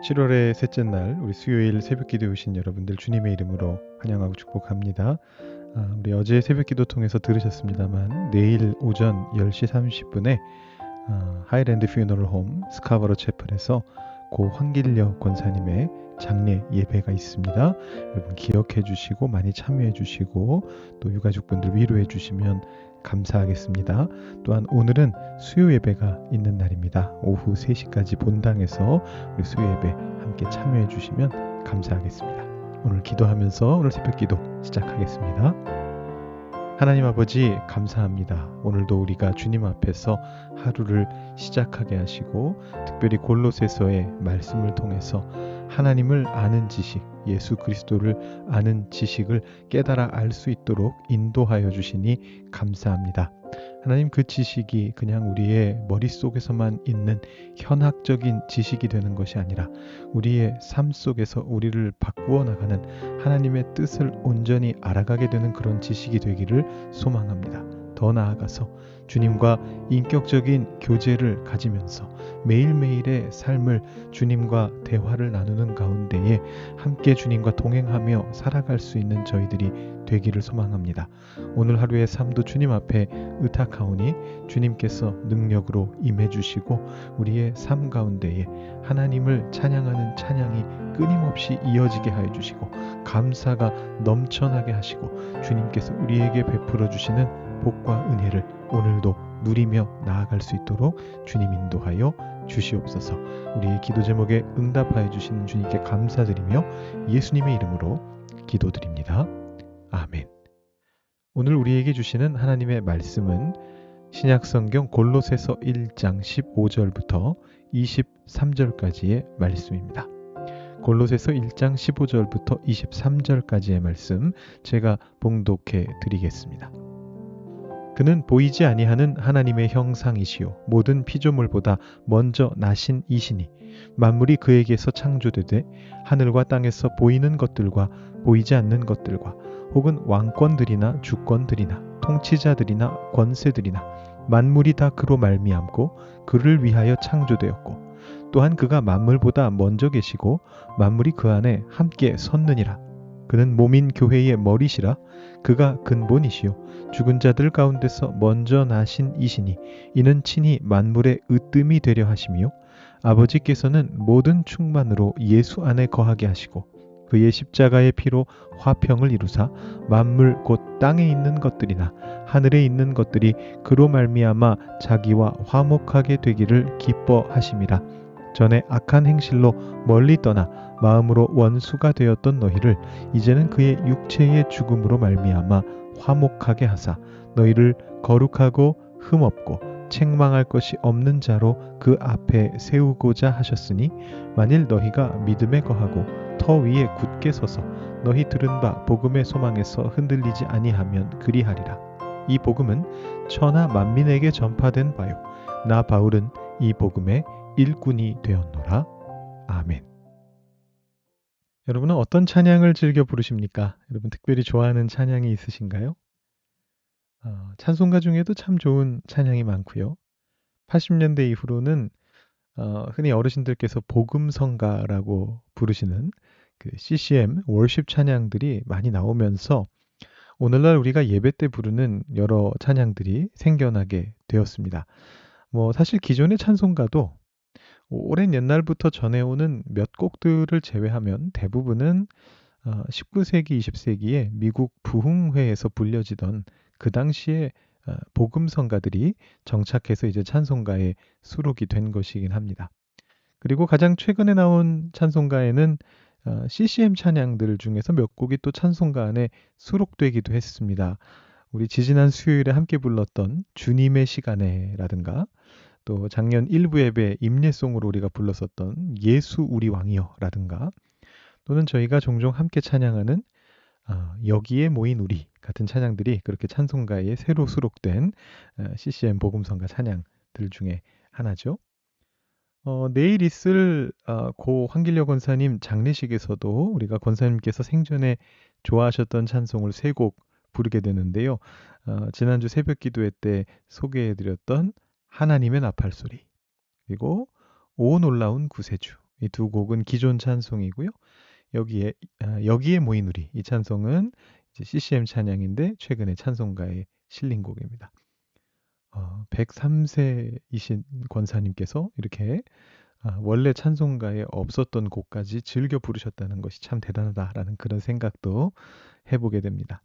7월의 셋째 날 우리 수요일 새벽기도에 오신 여러분들 주님의 이름으로 환영하고 축복합니다. 우리 어제 새벽기도 통해서 들으셨습니다만 내일 오전 10시 30분에 하이랜드 퓨너럴 홈 스카버로 채플에서 고 황길려 권사님의 장례 예배가 있습니다. 여러분 기억해 주시고 많이 참여해 주시고 또 유가족분들 위로해 주시면 감사하겠습니다. 또한 오늘은 수요 예배가 있는 날입니다. 오후 3시까지 본당에서 우리 수요 예배 함께 참여해 주시면 감사하겠습니다. 오늘 기도하면서 오늘 새벽 기도 시작하겠습니다. 하나님 아버지 감사합니다. 오늘도 우리가 주님 앞에서 하루를 시작하게 하시고 특별히 골로새서의 말씀을 통해서 하나님을 아는 지식, 예수 그리스도를 아는 지식을 깨달아 알 수 있도록 인도하여 주시니 감사합니다. 하나님 그 지식이 그냥 우리의 머릿속에서만 있는 현학적인 지식이 되는 것이 아니라 우리의 삶 속에서 우리를 바꾸어 나가는 하나님의 뜻을 온전히 알아가게 되는 그런 지식이 되기를 소망합니다. 더 나아가서 주님과 인격적인 교제를 가지면서 매일매일의 삶을 주님과 대화를 나누는 가운데에 함께 주님과 동행하며 살아갈 수 있는 저희들이 되기를 소망합니다. 오늘 하루의 삶도 주님 앞에 의탁하오니 주님께서 능력으로 임해 주시고 우리의 삶 가운데에 하나님을 찬양하는 찬양이 끊임없이 이어지게 하여 주시고 감사가 넘쳐나게 하시고 주님께서 우리에게 베풀어 주시는 복과 은혜를 오늘도 누리며 나아갈 수 있도록 주님 인도하여 주시옵소서. 우리의 기도 제목에 응답하여 주시는 주님께 감사드리며 예수님의 이름으로 기도드립니다. 아멘. 오늘 우리에게 주시는 하나님의 말씀은 신약성경 골로새서 1장 15절부터 23절까지의 말씀입니다. 골로새서 1장 15절부터 23절까지의 말씀 제가 봉독해 드리겠습니다. 그는 보이지 아니하는 하나님의 형상이시요 모든 피조물보다 먼저 나신 이시니 만물이 그에게서 창조되되 하늘과 땅에서 보이는 것들과 보이지 않는 것들과 혹은 왕권들이나 주권들이나 통치자들이나 권세들이나 만물이 다 그로 말미암고 그를 위하여 창조되었고 또한 그가 만물보다 먼저 계시고 만물이 그 안에 함께 섰느니라. 그는 몸인 교회의 머리시라. 그가 근본이시요 죽은 자들 가운데서 먼저 나신 이시니 이는 친히 만물의 으뜸이 되려 하심이요 아버지께서는 모든 충만으로 예수 안에 거하게 하시고 그의 십자가의 피로 화평을 이루사 만물 곧 땅에 있는 것들이나 하늘에 있는 것들이 그로 말미암아 자기와 화목하게 되기를 기뻐하심이라. 전에 악한 행실로 멀리 떠나 마음으로 원수가 되었던 너희를 이제는 그의 육체의 죽음으로 말미암아 화목하게 하사 너희를 거룩하고 흠없고 책망할 것이 없는 자로 그 앞에 세우고자 하셨으니 만일 너희가 믿음에 거하고 터 위에 굳게 서서 너희 들은 바 복음의 소망에서 흔들리지 아니하면 그리하리라. 이 복음은 천하 만민에게 전파된 바요 나 바울은 이 복음의 일꾼이 되었노라. 아멘. 여러분은 어떤 찬양을 즐겨 부르십니까? 여러분 특별히 좋아하는 찬양이 있으신가요? 찬송가 중에도 참 좋은 찬양이 많고요. 80년대 이후로는 흔히 어르신들께서 복음성가라고 부르시는 그 CCM 월십 찬양들이 많이 나오면서 오늘날 우리가 예배 때 부르는 여러 찬양들이 생겨나게 되었습니다. 사실 기존의 찬송가도 오랜 옛날부터 전해오는 몇 곡들을 제외하면 대부분은 19세기, 20세기에 미국 부흥회에서 불려지던 그 당시에 복음성가들이 정착해서 이제 찬송가에 수록이 된 것이긴 합니다. 그리고 가장 최근에 나온 찬송가에는 CCM 찬양들 중에서 몇 곡이 또 찬송가 안에 수록되기도 했습니다. 우리 지지난 수요일에 함께 불렀던 주님의 시간에라든가 또 작년 일부 예배 임례송으로 우리가 불렀었던 예수 우리 왕이여라든가 또는 저희가 종종 함께 찬양하는 여기에 모인 우리 같은 찬양들이 그렇게 찬송가에 새로 수록된 CCM 복음성가 찬양들 중에 하나죠. 내일 있을 고 황길려 권사님 장례식에서도 우리가 권사님께서 생전에 좋아하셨던 찬송을 3곡 부르게 되는데요. 지난주 새벽 기도회 때 소개해드렸던 하나님의 나팔 소리 그리고 오 놀라운 구세주 이 두 곡은 기존 찬송이고요. 여기에 모인 우리 이 찬송은 이제 CCM 찬양인데 최근에 찬송가에 실린 곡입니다. 103세이신 권사님께서 이렇게 원래 찬송가에 없었던 곡까지 즐겨 부르셨다는 것이 참 대단하다라는 그런 생각도 해보게 됩니다.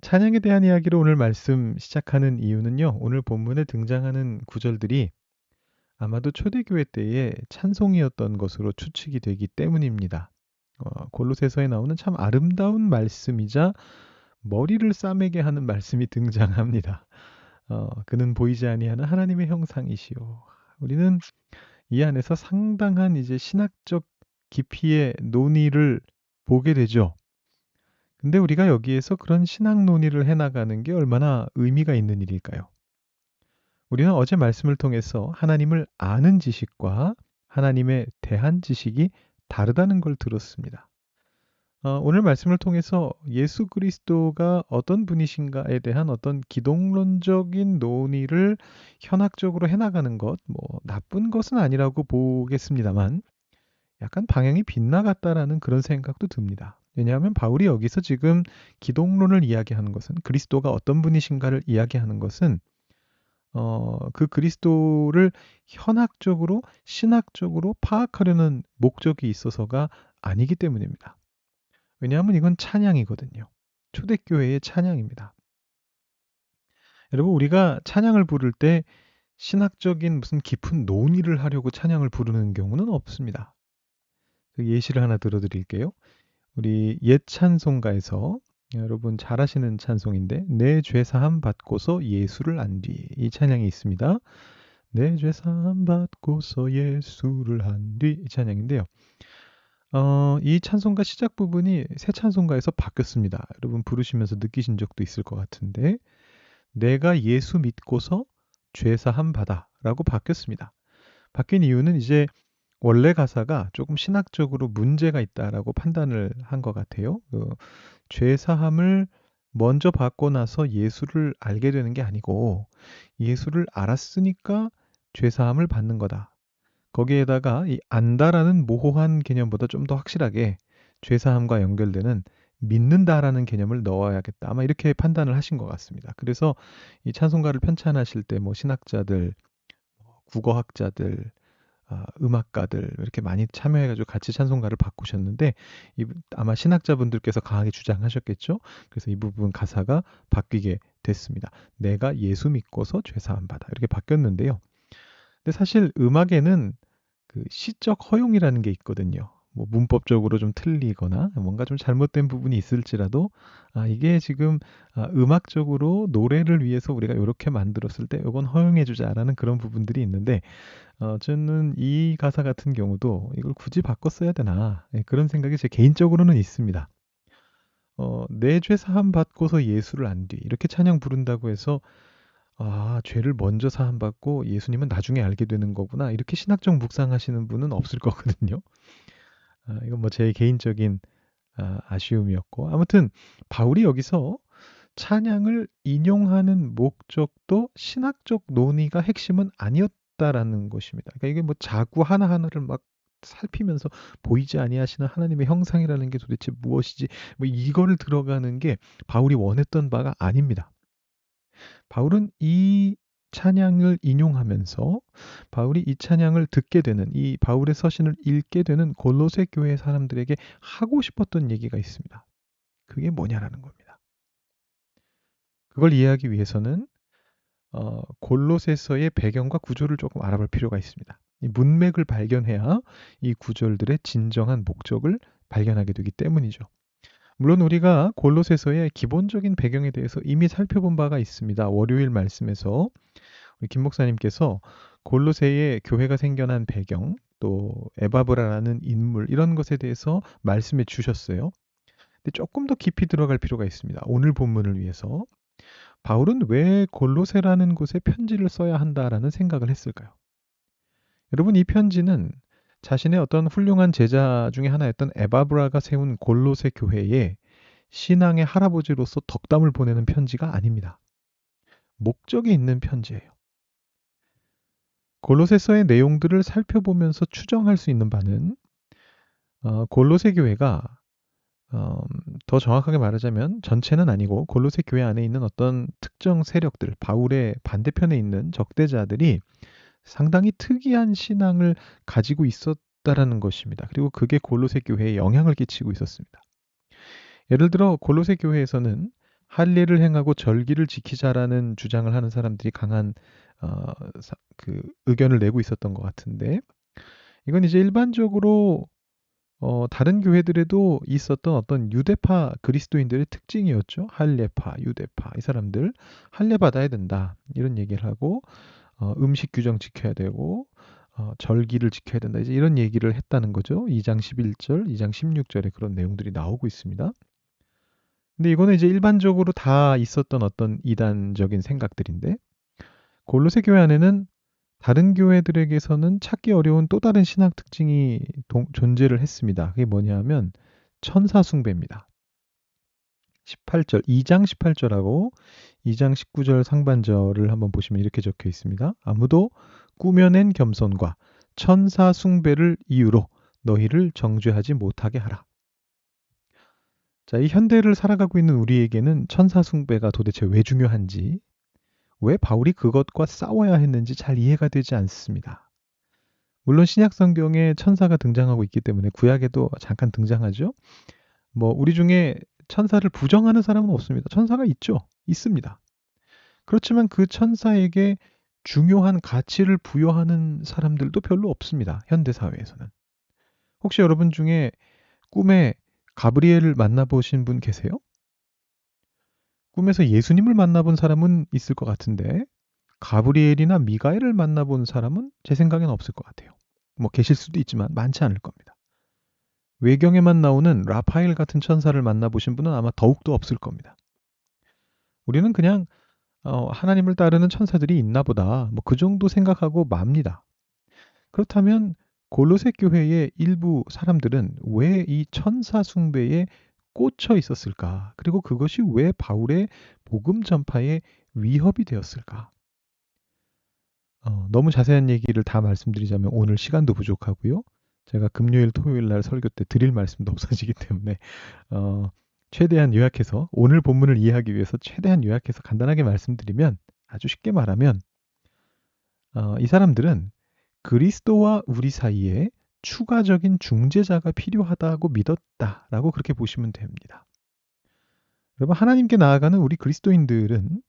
찬양에 대한 이야기로 오늘 말씀 시작하는 이유는요. 오늘 본문에 등장하는 구절들이 아마도 초대교회 때의 찬송이었던 것으로 추측이 되기 때문입니다. 골로새서에 나오는 참 아름다운 말씀이자 머리를 싸매게 하는 말씀이 등장합니다. 그는 보이지 아니하는 하나님의 형상이시오. 우리는 이 안에서 상당한 이제 신학적 깊이의 논의를 보게 되죠. 근데 우리가 여기에서 그런 신학 논의를 해나가는 게 얼마나 의미가 있는 일일까요? 우리는 어제 말씀을 통해서 하나님을 아는 지식과 하나님에 대한 지식이 다르다는 걸 들었습니다. 오늘 말씀을 통해서 예수 그리스도가 어떤 분이신가에 대한 어떤 기독론적인 논의를 현학적으로 해나가는 것, 뭐 나쁜 것은 아니라고 보겠습니다만 약간 방향이 빗나갔다라는 그런 생각도 듭니다. 왜냐하면 바울이 여기서 지금 기독론을 이야기하는 것은 그리스도가 어떤 분이신가를 이야기하는 것은 그 그리스도를 현학적으로 신학적으로 파악하려는 목적이 있어서가 아니기 때문입니다. 왜냐하면 이건 찬양이거든요. 초대교회의 찬양입니다. 여러분 우리가 찬양을 부를 때 신학적인 무슨 깊은 논의를 하려고 찬양을 부르는 경우는 없습니다. 예시를 하나 들어드릴게요. 우리 옛 찬송가에서 여러분 잘 아시는 찬송인데 내 죄사함 받고서 예수를 안 뒤 이 찬양이 있습니다. 내 죄사함 받고서 예수를 한 뒤 이 찬양인데요. 이 찬송가 시작 부분이 새 찬송가에서 바뀌었습니다. 여러분 부르시면서 느끼신 적도 있을 것 같은데 내가 예수 믿고서 죄사함 받아라고 바뀌었습니다. 바뀐 이유는 이제 원래 가사가 조금 신학적으로 문제가 있다라고 판단을 한 것 같아요. 죄사함을 먼저 받고 나서 예수를 알게 되는 게 아니고 예수를 알았으니까 죄사함을 받는 거다. 거기에다가 이 안다라는 모호한 개념보다 좀 더 확실하게 죄사함과 연결되는 믿는다라는 개념을 넣어야겠다. 아마 이렇게 판단을 하신 것 같습니다. 그래서 이 찬송가를 편찬하실 때 뭐 신학자들, 국어학자들, 음악가들 이렇게 많이 참여해가지고 같이 찬송가를 바꾸셨는데 아마 신학자분들께서 강하게 주장하셨겠죠. 그래서 이 부분 가사가 바뀌게 됐습니다. 내가 예수 믿고서 죄사함 받아 이렇게 바뀌었는데요. 근데 사실 음악에는 그 시적 허용이라는 게 있거든요. 뭐 문법적으로 좀 틀리거나 뭔가 좀 잘못된 부분이 있을지라도 이게 지금 음악적으로 노래를 위해서 우리가 이렇게 만들었을 때 이건 허용해 주자라는 그런 부분들이 있는데 저는 이 가사 같은 경우도 이걸 굳이 바꿔 써야 되나 그런 생각이 제 개인적으로는 있습니다. 내 죄 사함 받고서 예수를 안 뒤 이렇게 찬양 부른다고 해서 죄를 먼저 사함 받고 예수님은 나중에 알게 되는 거구나 이렇게 신학적 묵상하시는 분은 없을 거거든요. 이건 뭐 제 개인적인 아쉬움이었고 아무튼 바울이 여기서 찬양을 인용하는 목적도 신학적 논의가 핵심은 아니었다라는 것입니다. 그러니까 이게 뭐 자구 하나하나를 막 살피면서 보이지 아니하시는 하나님의 형상이라는 게 도대체 무엇이지 뭐 이거를 들어가는 게 바울이 원했던 바가 아닙니다. 바울은 이 찬양을 인용하면서 바울이 이 찬양을 듣게 되는 이 바울의 서신을 읽게 되는 골로새 교회 사람들에게 하고 싶었던 얘기가 있습니다. 그게 뭐냐라는 겁니다. 그걸 이해하기 위해서는 골로새서의 배경과 구조를 조금 알아볼 필요가 있습니다. 이 문맥을 발견해야 이 구절들의 진정한 목적을 발견하게 되기 때문이죠. 물론 우리가 골로새서의 기본적인 배경에 대해서 이미 살펴본 바가 있습니다. 월요일 말씀에서 우리 김 목사님께서 골로새의 교회가 생겨난 배경, 또 에바브라라는 인물 이런 것에 대해서 말씀해 주셨어요. 근데 조금 더 깊이 들어갈 필요가 있습니다. 오늘 본문을 위해서. 바울은 왜 골로새라는 곳에 편지를 써야 한다라는 생각을 했을까요? 여러분 이 편지는 자신의 어떤 훌륭한 제자 중에 하나였던 에바브라가 세운 골로새 교회에 신앙의 할아버지로서 덕담을 보내는 편지가 아닙니다. 목적이 있는 편지예요. 골로새서의 내용들을 살펴보면서 추정할 수 있는 바는 골로새 교회가 더 정확하게 말하자면 전체는 아니고 골로새 교회 안에 있는 어떤 특정 세력들, 바울의 반대편에 있는 적대자들이 상당히 특이한 신앙을 가지고 있었다라는 것입니다. 그리고 그게 골로새 교회에 영향을 끼치고 있었습니다. 예를 들어 골로새 교회에서는 할례를 행하고 절기를 지키자라는 주장을 하는 사람들이 강한 그 의견을 내고 있었던 것 같은데, 이건 이제 일반적으로 다른 교회들에도 있었던 어떤 유대파 그리스도인들의 특징이었죠. 할례파, 유대파, 이 사람들 할례 받아야 된다 이런 얘기를 하고, 음식 규정 지켜야 되고, 절기를 지켜야 된다, 이제 이런 얘기를 했다는 거죠. 2장 11절, 2장 16절에 그런 내용들이 나오고 있습니다. 근데 이거는 이제 일반적으로 다 있었던 어떤 이단적인 생각들인데, 골로새 교회 안에는 다른 교회들에게서는 찾기 어려운 또 다른 신학 특징이 존재를 했습니다. 그게 뭐냐 하면 천사 숭배입니다. 18절, 2장 18절하고 2장 19절 상반절을 한번 보시면 이렇게 적혀 있습니다. 아무도 꾸며낸 겸손과 천사 숭배를 이유로 너희를 정죄하지 못하게 하라. 자, 이 현대를 살아가고 있는 우리에게는 천사 숭배가 도대체 왜 중요한지, 왜 바울이 그것과 싸워야 했는지 잘 이해가 되지 않습니다. 물론 신약 성경에 천사가 등장하고 있기 때문에 구약에도 잠깐 등장하죠. 우리 중에 천사를 부정하는 사람은 없습니다. 천사가 있죠. 있습니다. 그렇지만 그 천사에게 중요한 가치를 부여하는 사람들도 별로 없습니다. 현대 사회에서는. 혹시 여러분 중에 꿈에 가브리엘을 만나보신 분 계세요? 꿈에서 예수님을 만나본 사람은 있을 것 같은데, 가브리엘이나 미가엘을 만나본 사람은 제 생각엔 없을 것 같아요. 계실 수도 있지만 많지 않을 겁니다. 외경에만 나오는 라파엘 같은 천사를 만나보신 분은 아마 더욱더 없을 겁니다. 우리는 그냥 하나님을 따르는 천사들이 있나 보다, 그 정도 생각하고 맙니다. 그렇다면 골로새 교회의 일부 사람들은 왜 이 천사 숭배에 꽂혀 있었을까? 그리고 그것이 왜 바울의 복음 전파에 위협이 되었을까? 너무 자세한 얘기를 다 말씀드리자면 오늘 시간도 부족하고요. 제가 금요일, 토요일 날 설교 때 드릴 말씀도 없어지기 때문에 최대한 요약해서, 오늘 본문을 이해하기 위해서 최대한 요약해서 간단하게 말씀드리면, 아주 쉽게 말하면 이 사람들은 그리스도와 우리 사이에 추가적인 중재자가 필요하다고 믿었다라고 그렇게 보시면 됩니다. 여러분, 하나님께 나아가는 우리 그리스도인들은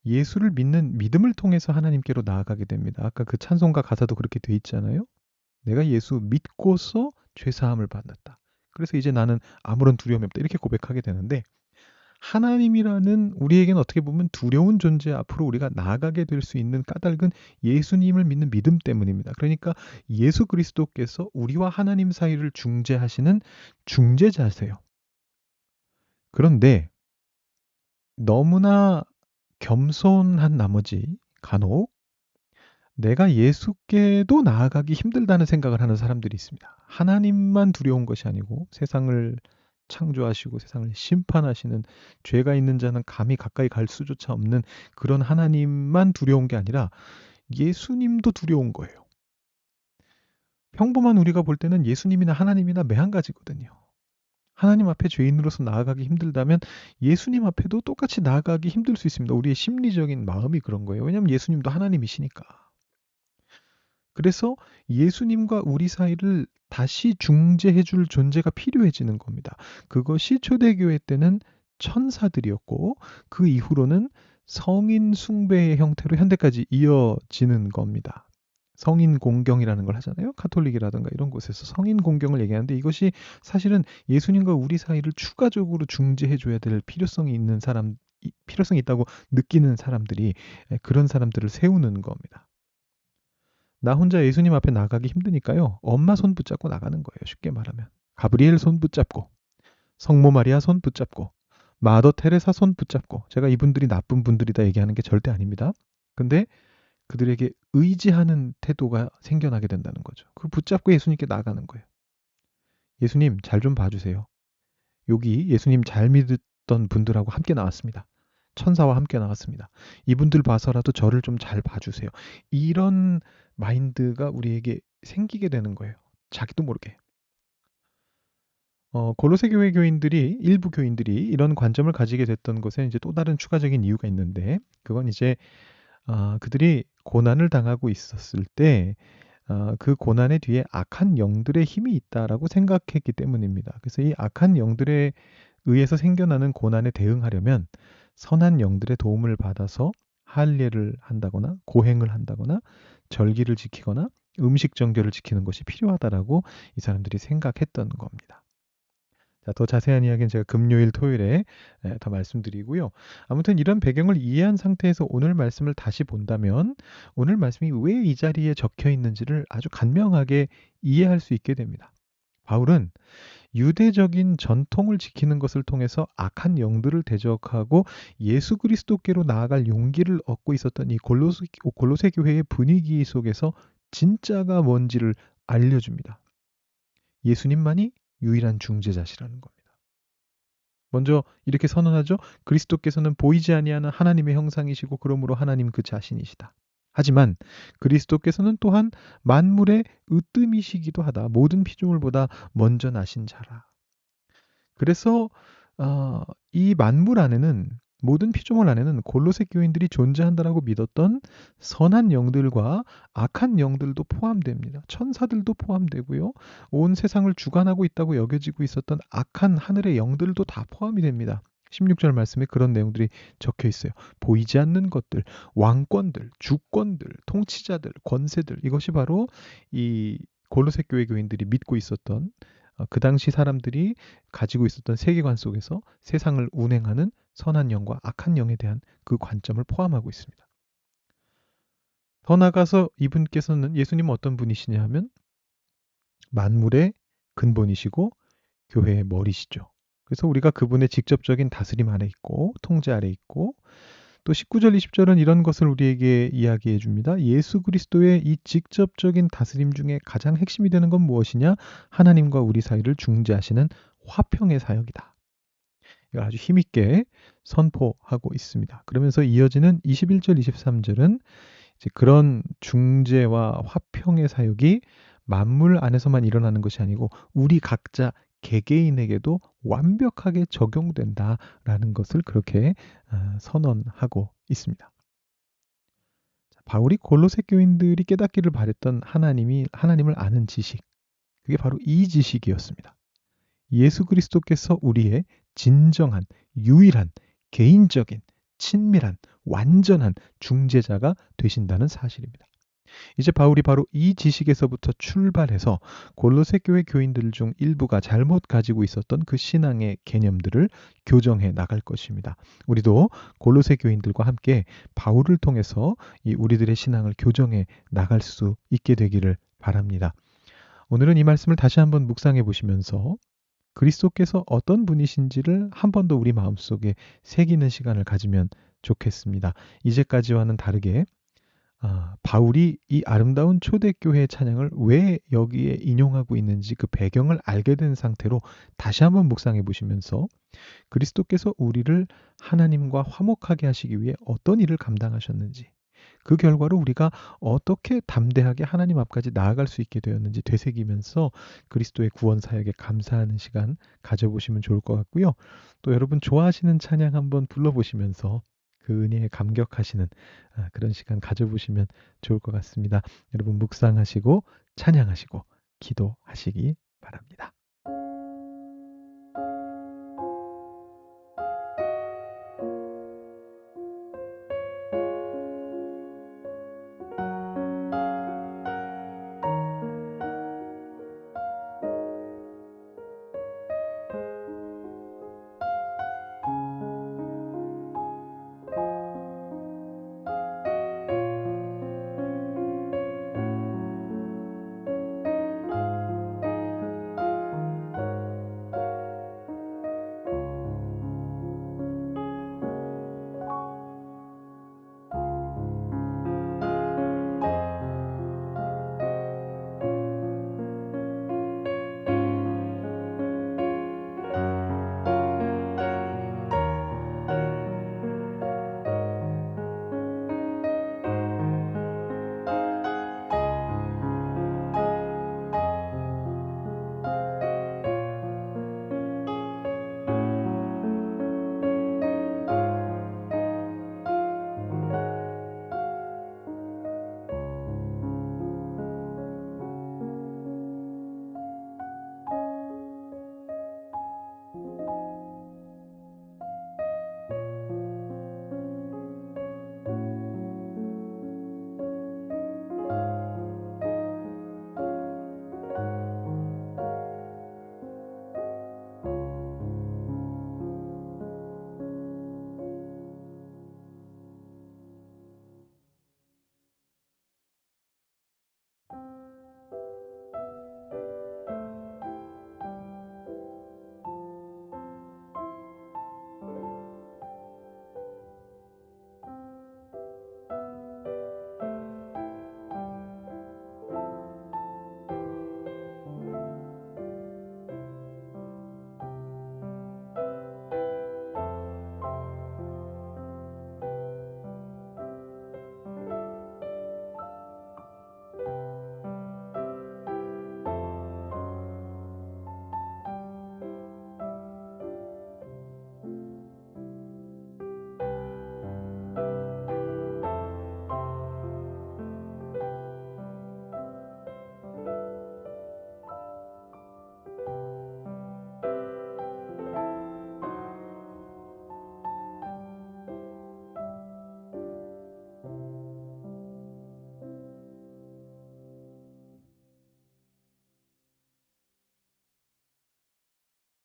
예수를 믿는 믿음을 통해서 하나님께로 나아가게 됩니다. 아까 그 찬송가 가사도 그렇게 돼 있잖아요. 내가 예수 믿고서 죄사함을 받았다. 그래서 이제 나는 아무런 두려움이 없다, 이렇게 고백하게 되는데, 하나님이라는 우리에게는 어떻게 보면 두려운 존재 앞으로 우리가 나아가게 될 수 있는 까닭은 예수님을 믿는 믿음 때문입니다. 그러니까 예수 그리스도께서 우리와 하나님 사이를 중재하시는 중재자세요. 그런데 너무나 겸손한 나머지 간혹 내가 예수께도 나아가기 힘들다는 생각을 하는 사람들이 있습니다. 하나님만 두려운 것이 아니고 세상을 창조하시고 세상을 심판하시는, 죄가 있는 자는 감히 가까이 갈 수조차 없는 그런 하나님만 두려운 게 아니라 예수님도 두려운 거예요. 평범한 우리가 볼 때는 예수님이나 하나님이나 매한가지거든요. 하나님 앞에 죄인으로서 나아가기 힘들다면 예수님 앞에도 똑같이 나아가기 힘들 수 있습니다. 우리의 심리적인 마음이 그런 거예요. 왜냐하면 예수님도 하나님이시니까. 그래서 예수님과 우리 사이를 다시 중재해 줄 존재가 필요해지는 겁니다. 그것이 초대교회 때는 천사들이었고, 그 이후로는 성인 숭배의 형태로 현대까지 이어지는 겁니다. 성인 공경이라는 걸 하잖아요. 카톨릭이라든가 이런 곳에서 성인 공경을 얘기하는데, 이것이 사실은 예수님과 우리 사이를 추가적으로 중재해 줘야 될 필요성이 있다고 느끼는 사람들이, 그런 사람들을 세우는 겁니다. 나 혼자 예수님 앞에 나가기 힘드니까요, 엄마 손 붙잡고 나가는 거예요. 쉽게 말하면 가브리엘 손 붙잡고, 성모 마리아 손 붙잡고, 마더 테레사 손 붙잡고. 제가 이분들이 나쁜 분들이다 얘기하는 게 절대 아닙니다. 근데 그들에게 의지하는 태도가 생겨나게 된다는 거죠. 그 붙잡고 예수님께 나가는 거예요. 예수님 잘 좀 봐주세요. 여기 예수님 잘 믿었던 분들하고 함께 나왔습니다. 천사와 함께 나왔습니다. 이분들 봐서라도 저를 좀 잘 봐주세요. 이런 마인드가 우리에게 생기게 되는 거예요. 자기도 모르게. 골로새 교회 교인들이 일부 교인들이 이런 관점을 가지게 됐던 것에 이제 또 다른 추가적인 이유가 있는데 그건 이제 그들이 고난을 당하고 있었을 때 그 고난의 뒤에 악한 영들의 힘이 있다라고 생각했기 때문입니다. 그래서 이 악한 영들에 의해서 생겨나는 고난에 대응하려면 선한 영들의 도움을 받아서 할례를 한다거나 고행을 한다거나 절기를 지키거나 음식 정결을 지키는 것이 필요하다라고 이 사람들이 생각했던 겁니다. 자, 더 자세한 이야기는 제가 금요일, 토요일에 더 말씀드리고요. 아무튼 이런 배경을 이해한 상태에서 오늘 말씀을 다시 본다면 오늘 말씀이 왜 이 자리에 적혀 있는지를 아주 간명하게 이해할 수 있게 됩니다. 바울은 유대적인 전통을 지키는 것을 통해서 악한 영들을 대적하고 예수 그리스도께로 나아갈 용기를 얻고 있었던 이 골로새 교회의 분위기 속에서 진짜가 뭔지를 알려줍니다. 예수님만이 유일한 중재자시라는 겁니다. 먼저 이렇게 선언하죠. 그리스도께서는 보이지 아니하는 하나님의 형상이시고 그러므로 하나님 그 자신이시다. 하지만 그리스도께서는 또한 만물의 으뜸이시기도 하다. 모든 피조물보다 먼저 나신 자라. 그래서 이 만물 안에는 모든 피조물 안에는 골로새 교인들이 존재한다라고 믿었던 선한 영들과 악한 영들도 포함됩니다. 천사들도 포함되고요. 온 세상을 주관하고 있다고 여겨지고 있었던 악한 하늘의 영들도 다 포함이 됩니다. 16절 말씀에 그런 내용들이 적혀 있어요. 보이지 않는 것들, 왕권들, 주권들, 통치자들, 권세들 이것이 바로 이 골로새 교회 교인들이 믿고 있었던 그 당시 사람들이 가지고 있었던 세계관 속에서 세상을 운행하는 선한 영과 악한 영에 대한 그 관점을 포함하고 있습니다. 더 나아가서 이분께서는 예수님은 어떤 분이시냐 하면 만물의 근본이시고 교회의 머리시죠. 그래서 우리가 그분의 직접적인 다스림 아래 있고 통제 아래 있고 또 19절 20절은 이런 것을 우리에게 이야기해 줍니다. 예수 그리스도의 이 직접적인 다스림 중에 가장 핵심이 되는 건 무엇이냐? 하나님과 우리 사이를 중재하시는 화평의 사역이다. 이걸 아주 힘있게 선포하고 있습니다. 그러면서 이어지는 21절 23절은 이제 그런 중재와 화평의 사역이 만물 안에서만 일어나는 것이 아니고 우리 각자 개개인에게도 완벽하게 적용된다라는 것을 그렇게 선언하고 있습니다. 바울이 골로새 교인들이 깨닫기를 바랬던 하나님을 아는 지식, 그게 바로 이 지식이었습니다. 예수 그리스도께서 우리의 진정한, 유일한, 개인적인, 친밀한, 완전한 중재자가 되신다는 사실입니다. 이제 바울이 바로 이 지식에서부터 출발해서 골로새 교회 교인들 중 일부가 잘못 가지고 있었던 그 신앙의 개념들을 교정해 나갈 것입니다. 우리도 골로새 교인들과 함께 바울을 통해서 이 우리들의 신앙을 교정해 나갈 수 있게 되기를 바랍니다. 오늘은 이 말씀을 다시 한번 묵상해 보시면서 그리스도께서 어떤 분이신지를 한 번 더 우리 마음속에 새기는 시간을 가지면 좋겠습니다. 이제까지와는 다르게 바울이 이 아름다운 초대교회의 찬양을 왜 여기에 인용하고 있는지 그 배경을 알게 된 상태로 다시 한번 묵상해 보시면서 그리스도께서 우리를 하나님과 화목하게 하시기 위해 어떤 일을 감당하셨는지 그 결과로 우리가 어떻게 담대하게 하나님 앞까지 나아갈 수 있게 되었는지 되새기면서 그리스도의 구원 사역에 감사하는 시간 가져보시면 좋을 것 같고요. 또 여러분 좋아하시는 찬양 한번 불러보시면서 그 은혜에 감격하시는 그런 시간 가져보시면 좋을 것 같습니다. 여러분 묵상하시고 찬양하시고 기도하시기 바랍니다.